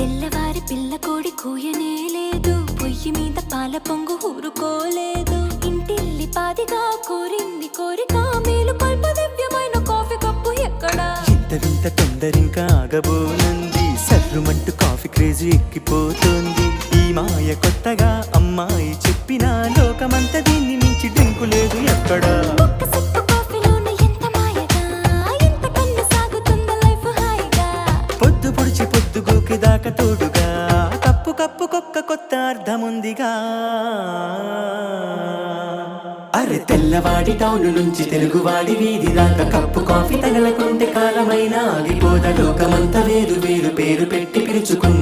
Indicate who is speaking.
Speaker 1: తెల్లవారి పిల్ల కోడి కూయనే లేదు, పొయ్యి మీద పాల పొంగు ఊరుకోలేదు. ఇంటిల్లి పాదిగా కోరింది కోరిక, మేలు కొల్ప దివ్యమైన కాఫీ కప్పు ఎక్కడా?
Speaker 2: ఇంత వింత తొందరింకా ఆగబోనంది, సర్రుమంటూ కాఫీ క్రేజీ ఎక్కిపోతుంది. ఈ మాయ కొత్తగా అమ్మాయి చెప్పిన లోకమంతా దీన్ని మించి డ్రింకు లేదు ఎక్కడా. పొద్దు పొడిచి పొద్దు గోకి దాకా తోడుగా, కప్పు కప్పుకొక్క కొత్త అర్థముందిగా. అరే తెల్లవాడి టౌన్ నుంచి తెలుగువాడి వీధి దాకా కప్పు కాఫీ తగలకుంటే కాలమైనా ఆగిపోద. లోకమంతా వేరు వేరు పేరు పెట్టి పిలుచుకుంటే